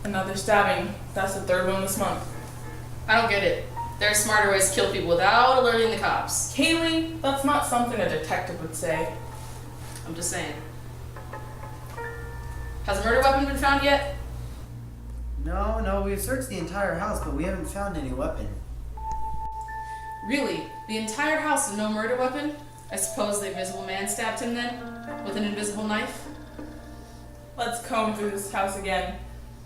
Another stabbing. That's the third one this month. I don't get it. There are smarter ways to kill people without alerting the cops. Kaylee, that's not something a detective would say. I'm just saying. Has a murder weapon been found yet? No, we've searched the entire house, but we haven't found any weapon. Really? The entire house and no murder weapon? I suppose the invisible man stabbed him then? With an invisible knife? Let's comb through this house again.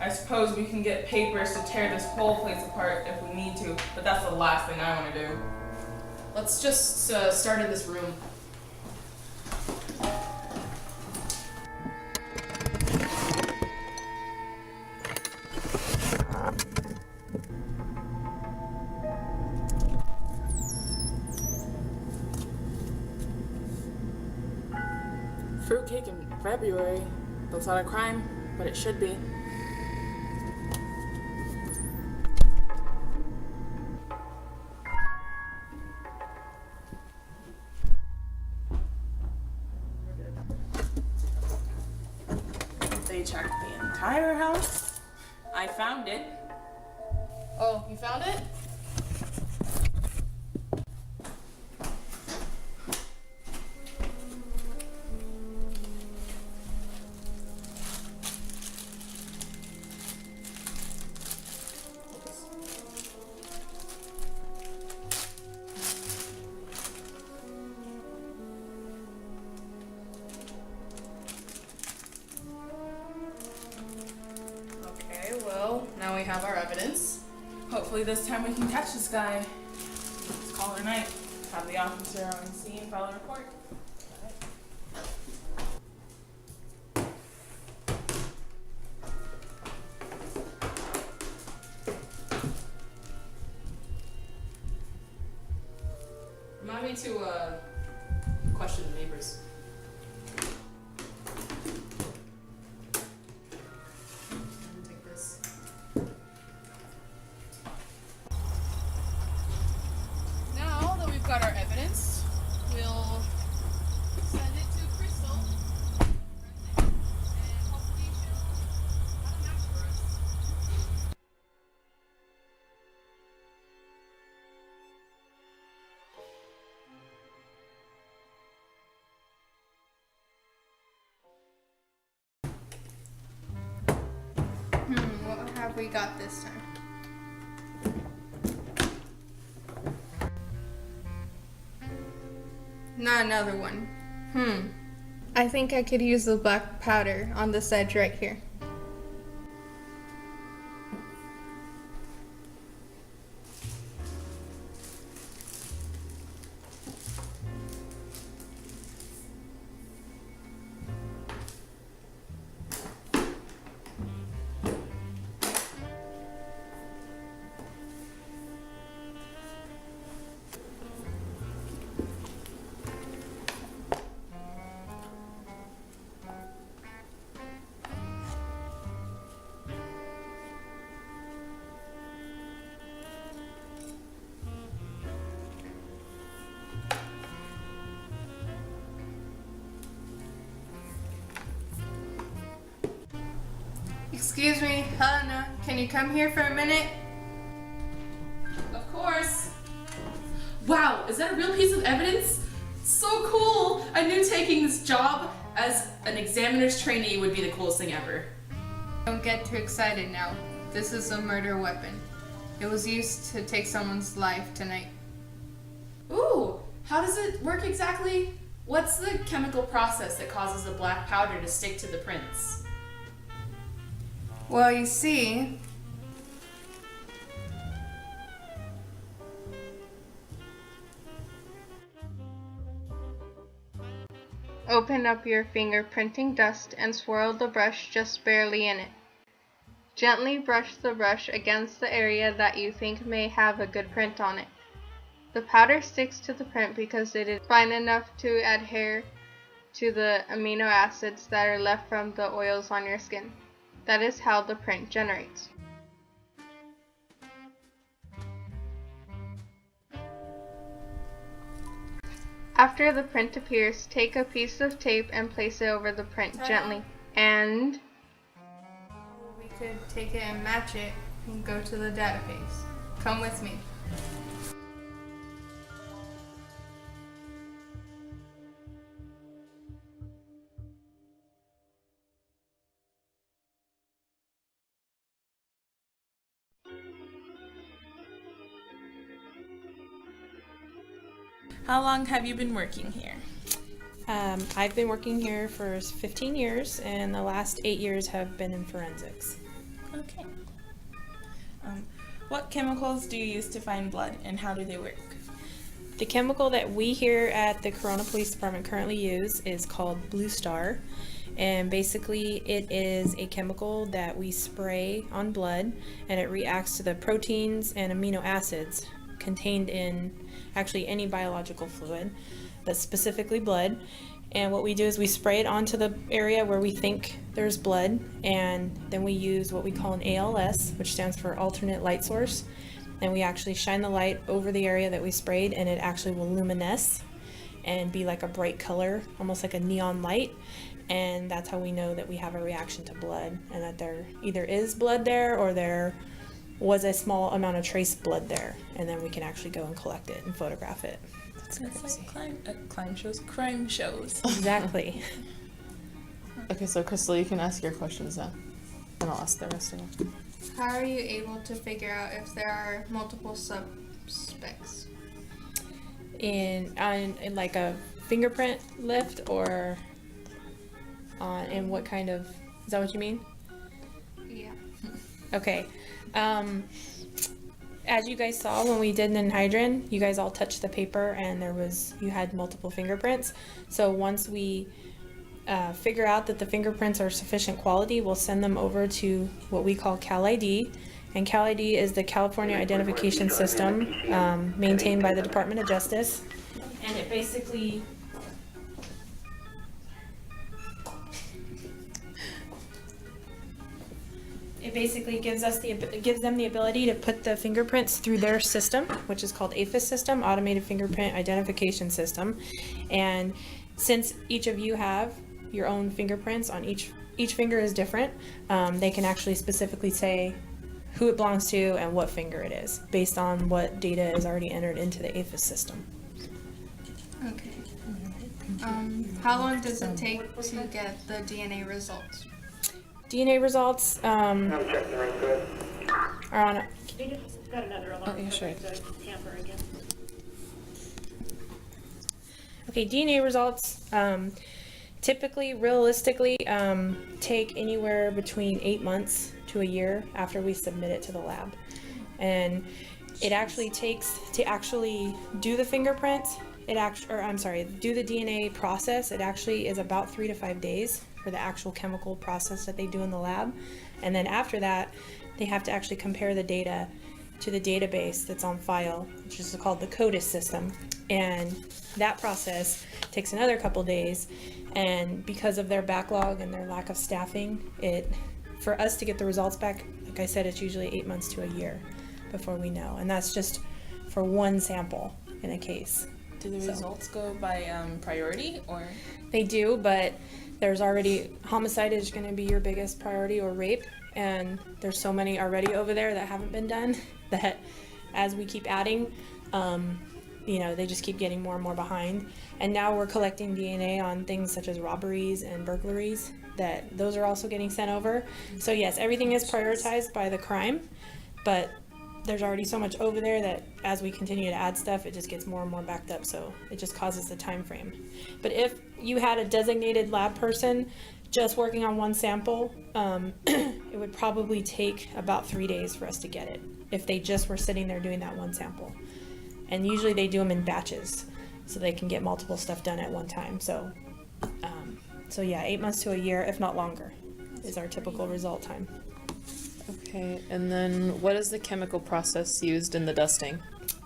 I suppose we can get papers to tear this whole place apart if we need to, but that's the last thing I want to do. Let's just start in this room. Fruitcake in February. That's not a crime, but it should be. They checked the entire house. I found it. Oh, you found it? Now we have our evidence. Hopefully this time we can catch this guy. Let's call it a night. Have the officer on scene file a report. Remind me to question the neighbors. Got our evidence. We'll send it to Crystal, and hopefully she'll have a match for us. What have we got this time? Not another one. I think I could use the black powder on this edge right here. Excuse me, Helena, can you come here for a minute? Of course. Wow, is that a real piece of evidence? So cool! I knew taking this job as an examiner's trainee would be the coolest thing ever. Don't get too excited now. This is a murder weapon. It was used to take someone's life tonight. Ooh, how does it work exactly? What's the chemical process that causes the black powder to stick to the prints? Well, you see, open up your fingerprinting dust and swirl the brush just barely in it. Gently brush the brush against the area that you think may have a good print on it. The powder sticks to the print because it is fine enough to adhere to the amino acids that are left from the oils on your skin. That is how the print generates. After the print appears, take a piece of tape and place it over the print gently. And We could take it and match it and go to the database. Come with me. How long have you been working here? I've been working here for 15 years, and the last 8 years have been in forensics. Okay. What chemicals do you use to find blood, and how do they work? The chemical that we here at the Corona Police Department currently use is called Blue Star, and basically it is a chemical that we spray on blood, and it reacts to the proteins and amino acids contained in actually any biological fluid, but specifically blood. And what we do is we spray it onto the area where we think there's blood, and then we use what we call an ALS, which stands for alternate light source, and we actually shine the light over the area that we sprayed, and it actually will luminesce and be like a bright color, almost like a neon light. And that's how we know that we have a reaction to blood, and that there either is blood there or there was a small amount of trace blood there, and then we can actually go and collect it and photograph it. It's like crime shows. Exactly. Okay, so Crystal, you can ask your questions now, and I'll ask the rest of them. How are you able to figure out if there are multiple suspects? In like a fingerprint lift, or in what kind of, is that what you mean? Yeah. Okay. As you guys saw when we did an hydrin, you guys all touched the paper and you had multiple fingerprints. So once we figure out that the fingerprints are sufficient quality, we'll send them over to what we call Cal ID. And Cal ID is the California Identification System maintained by the Department of Justice. And it basically gives them the ability to put the fingerprints through their system, which is called AFIS system, Automated Fingerprint Identification System. And since each of you have your own fingerprints on each finger is different, they can actually specifically say who it belongs to and what finger it is based on what data is already entered into the AFIS system. Okay. How long does it take to get the DNA results? DNA results are on a, Got another alarm. Oh, yeah, sure. Tamper again. okay, DNA results typically, realistically, take anywhere between 8 months to a year after we submit it to the lab. And it actually takes, to actually do the fingerprints, do the DNA process, it actually is about 3 to 5 days for the actual chemical process that they do in the lab. And then after that, they have to actually compare the data to the database that's on file, which is called the CODIS system. And that process takes another couple days. And because of their backlog and their lack of staffing, for us to get the results back, like I said, it's usually 8 months to a year before we know. And that's just for one sample in a case. Do the results go by priority, or? They do, but there's already, homicide is going to be your biggest priority, or rape, and there's so many already over there that haven't been done that as we keep adding, they just keep getting more and more behind. And now we're collecting DNA on things such as robberies and burglaries, that those are also getting sent over. So yes, everything is prioritized by the crime, but there's already so much over there that as we continue to add stuff, it just gets more and more backed up, so it just causes the time frame. But if you had a designated lab person just working on one sample, it would probably take about 3 days for us to get it, if they just were sitting there doing that one sample. And usually they do them in batches, so they can get multiple stuff done at one time. So yeah, 8 months to a year, if not longer, is our typical result time. Okay, and then what is the chemical process used in the dusting?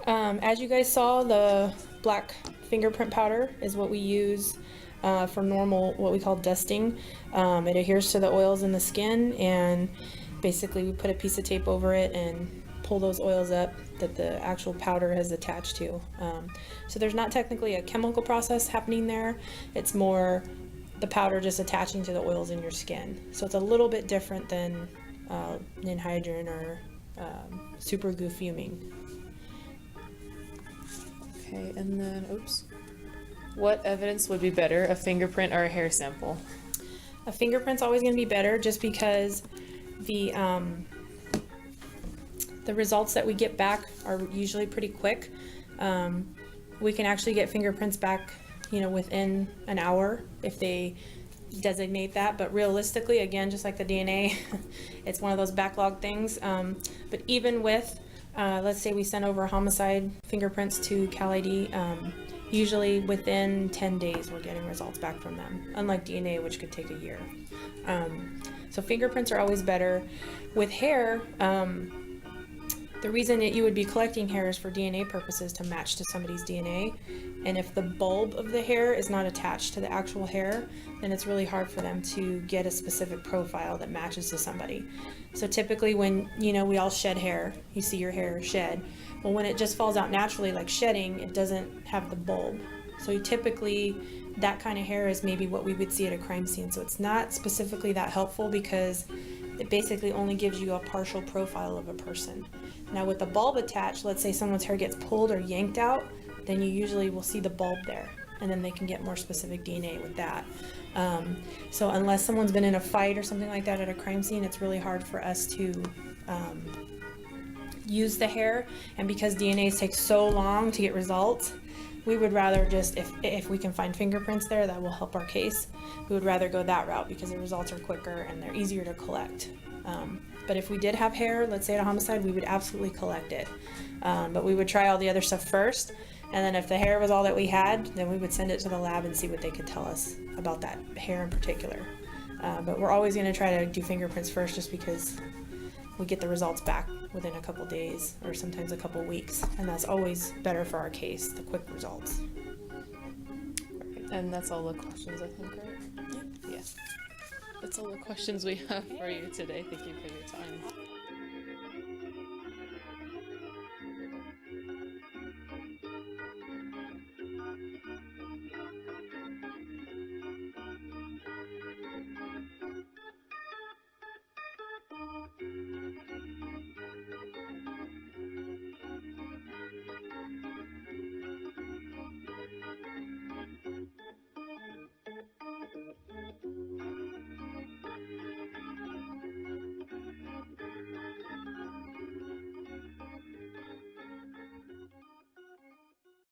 As you guys saw, the black fingerprint powder is what we use for normal, what we call dusting. It adheres to the oils in the skin, and basically we put a piece of tape over it and pull those oils up that the actual powder has attached to. So there's not technically a chemical process happening there. It's more the powder just attaching to the oils in your skin. So it's a little bit different than ninhydrin or super glue fuming. Okay, and then, oops. What evidence would be better, a fingerprint or a hair sample? A fingerprint's always going to be better just because the results that we get back are usually pretty quick. We can actually get fingerprints back, within an hour if they designate that. But realistically, again, just like the DNA, it's one of those backlog things. But even with, let's say we send over homicide fingerprints to CalID, usually within 10 days we're getting results back from them, unlike DNA, which could take a year. So fingerprints are always better. With hair, the reason that you would be collecting hair is for DNA purposes to match to somebody's DNA. And if the bulb of the hair is not attached to the actual hair, then it's really hard for them to get a specific profile that matches to somebody. So typically when, we all shed hair, you see your hair shed. Well, when it just falls out naturally like shedding, it doesn't have the bulb. So typically that kind of hair is maybe what we would see at a crime scene. So it's not specifically that helpful because it basically only gives you a partial profile of a person. Now with the bulb attached, let's say someone's hair gets pulled or yanked out, then you usually will see the bulb there, and then they can get more specific DNA with that. So unless someone's been in a fight or something like that at a crime scene, it's really hard for us to use the hair. And because DNAs take so long to get results, we would rather just, if we can find fingerprints there, that will help our case. We would rather go that route because the results are quicker and they're easier to collect. But if we did have hair, let's say at a homicide, we would absolutely collect it. But we would try all the other stuff first. And then if the hair was all that we had, then we would send it to the lab and see what they could tell us about that hair in particular. But we're always going to try to do fingerprints first just because we get the results back within a couple days or sometimes a couple weeks. And that's always better for our case, the quick results. And that's all the questions, I think, right? Yep. Yeah. That's all the questions we have for you today. Thank you for your time.